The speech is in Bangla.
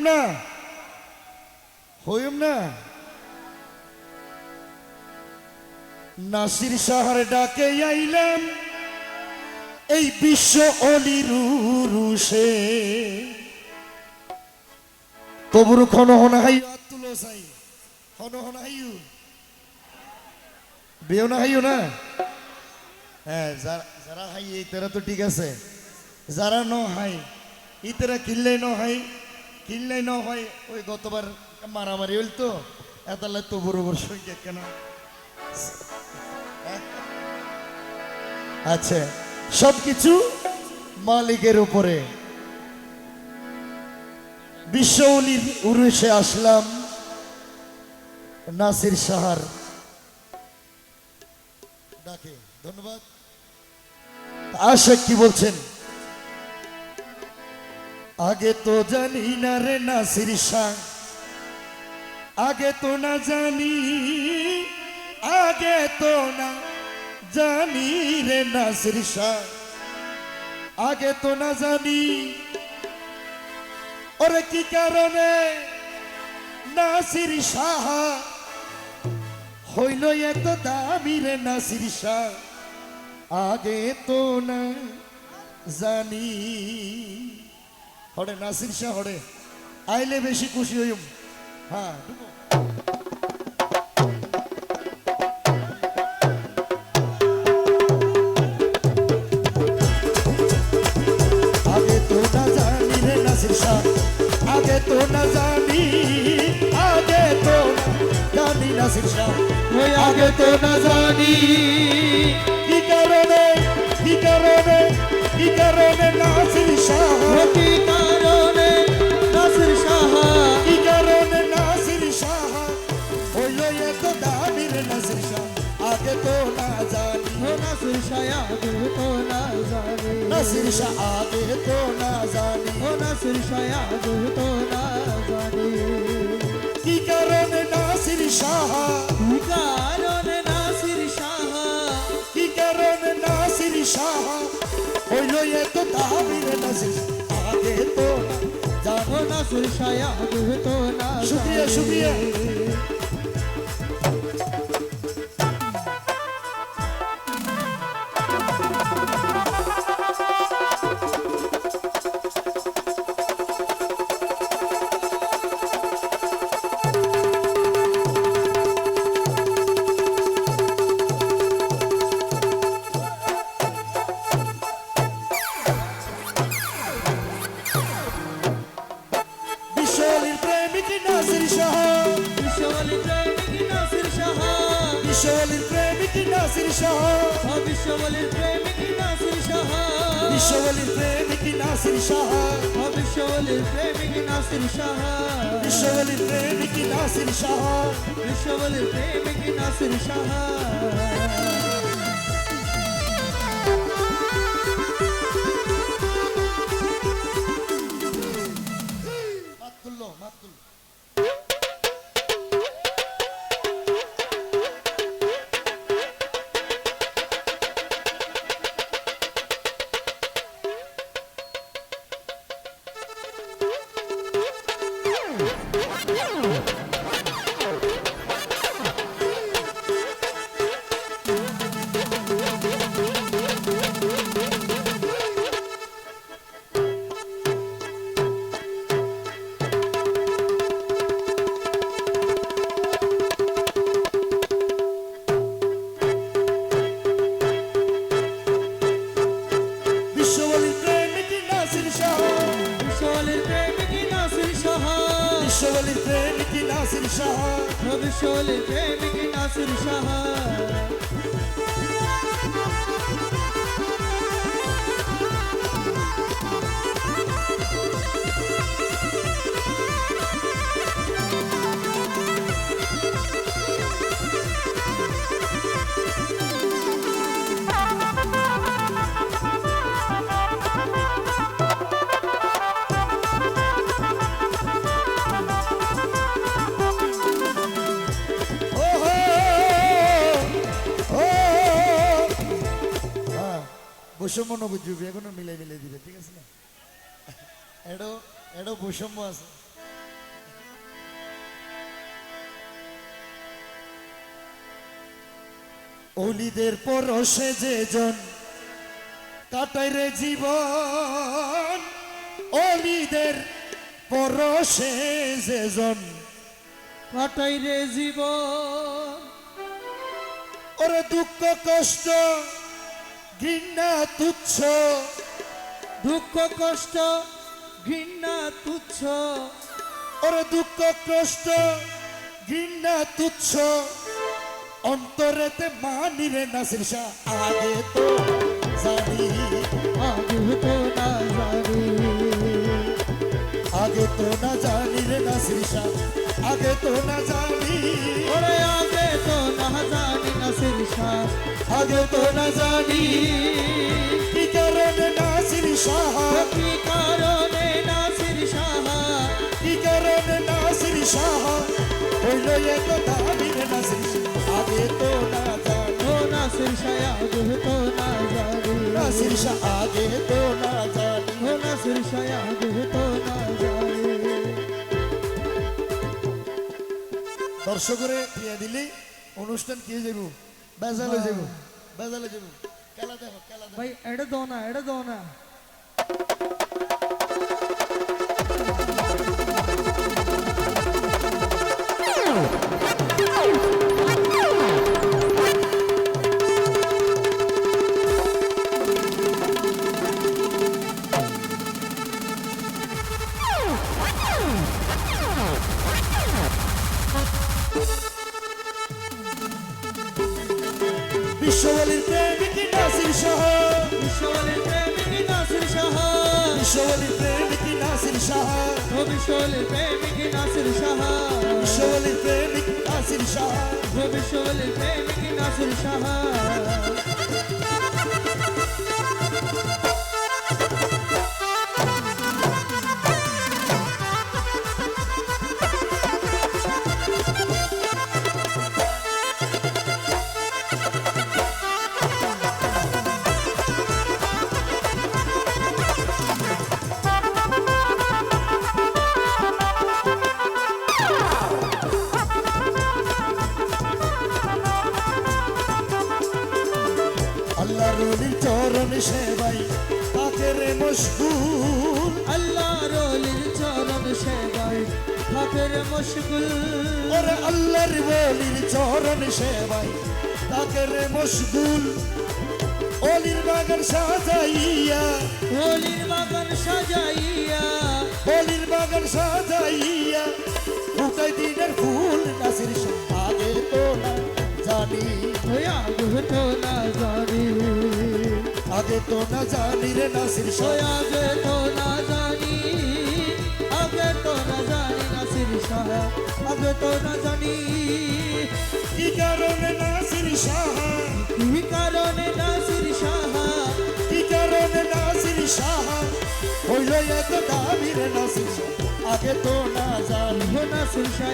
না হইম না নাসির শাহর ডাকে আইলাম এই বিশ্ব অলির উরুষে তবুর খন হন হাইউ আতুলো সাই হন হন হাইউ বেও না হাইউ না হ্যাঁ যারা হাই এই তেরা তো ঠিক আছে যারা ন হাই এই তেরা কিনলেই ন হাই কিনলেই ন হয় ওই গতবার মারামারি হইল তো এতালে তো বড় বড় সঙ্গে কেন আচ্ছা সবকিছু মালিকের উপরে বিশ্ব অলির উরুষে আসলাম নাসির শাহর ডাকে ধন্যবাদ আশা কি বলছেন আগে তো জানি না রে নাসির শাহ আগে তো না জানি আগে তো না জানি রে নাসির শাহ আগে তো না জানি ওরে কি কারণে নাসির শাহ হইল এত দামি রে নাসির শাহ আগে তো না জানি হরে নাসির শাহ হরে আইলে বেশি খুশি হইম হ্যাঁ আগে তো না জানি রে নাসির শাহ আগে তো না জানি আগে তো না জানি নাসির শাহ ওই আগে তো না জানি কি কারণে কি কারণে কি কারণে নাসির শাহ কি কারণে নাসির শাহ কি কারণে নাসির শাহ হইল এত দামি রে নাসির শাহ আগে তো না জানি ও নাসির শাহ আগে তো না জানি নাসির শাহ আগে তো না জানি ও নাসির শাহ আগে তো না জানি কি কারণে নাসির শাহ কি কারণে নাসির শাহ কি কারণে নাসির শাহ হইল এত দামি রে নাসির আগে তো না জানি ও নাসির শাহ আগে তো না শুক্রিয়া শুক্রিয়া বিশ্বলির প্রেমিক নাসির শাহ বিশ্বলির প্রেমিক নাসির শাহ বিশ্বলির প্রেমিক নাসির শাহ বিশ্বলির প্রেমিক নাসির শাহ বিশ্বলির প্রেমিক নাসির শাহ বিশ্বলির প্রেমিক নাসির শাহ বিশ্বলির প্রেমিক নাসির শাহ বিশ্বলির প্রেমিক নাসির শাহ মাতুল্লো মাতুল বিশ্বলির প্রেমিক নাসির শাহ বিশ্বলির প্রেমিক নাসির শাহ বিশ্বলির প্রেমিক নাসির শাহ বিশ্বলির প্রেমিক নাসির শাহ বৈষম্য ন বুঝবি এখনো মিলাই মিলাই দিবে ঠিক আছে না এডো এডো বৈষম্য আছে অলিদের পরশে যেজন কাটায় রে জীবন, অলিদের পরশে যেজন কাটাই রে জীবন, ওরে দুঃখ কষ্ট ঘৃণা তুচ্ছ, দুঃখ কষ্ট ঘৃণা তুচ্ছ, ওরে দুঃখ কষ্ট ঘৃণা তুচ্ছ, অন্তরেতে মানি রে নাসির শাহ। আগে তো জানি, আগে তো না জানি, আগে তো না জানি রে নাসির শাহ, আগে তো না জানি, ওরে আগে তো না জানি নাসির শাহ, আগে তো না জানি কি কারণে নাসির শাহ, কি কারণে নাসির শাহ, কি কারণে নাসির শাহ হইল এত দামি রে নাসির শাহ। আগে তো না জানি, ও নাসির শাহ আগে তো না জানি, নাসির শাহ আগে তো না জানি। ও নাসির শাহ আগে তো না জানি। দর্শকরে দিয়ে দিলি অনুষ্ঠান কি যাব, বেজালে যাব, বেজালে যাব। খেলা দেখো, খেলা দেখো। ভাই এড়ে দো না, এড়ে দো না। বিশ্ববলির প্রেমিক নাসির শাহ, বিশ্ববলের প্রেমিক নাসির শাহ, বিশ্ববলির প্রেমিক নাসির শাহ, ও বিশ্ববলের প্রেমিক নাসির শাহ, বিশ্ববলির প্রেমিক নাসির শাহ। ও বিশ্ববলের প্রেমিক নাসির শাহ। আল্লাহর ওলির চরণ সেবাই তাকে রে মশগুল, আল্লাহর ওলির চরণ সেবায় থাকের মশগুল, ওরে আল্লাহর ওলির চরণ সেবাই তাকে রে মশগুল, ওলির বাগান সাজাইয়া, ওলির বাগান সাজাইয়া, ওলির বাগান সাজাইয়া ফুটাই দিনের ফুল নাসির শাহ। আগে তো না জানি, ওই আগে তো না জানি, আগে তো না জানি রে নাসির ওই শাহ। আগে তো না জানি, আগে তো না জানি নাসির শাহ, আগে তো না জানি কি কারণে নাসির শাহ, কি কারণে নাসির শাহ, কি কারণে নাসির শাহ হইল এত দামি রে নাসির শাহ। আগে তো না জানি, ও নাসির শাহ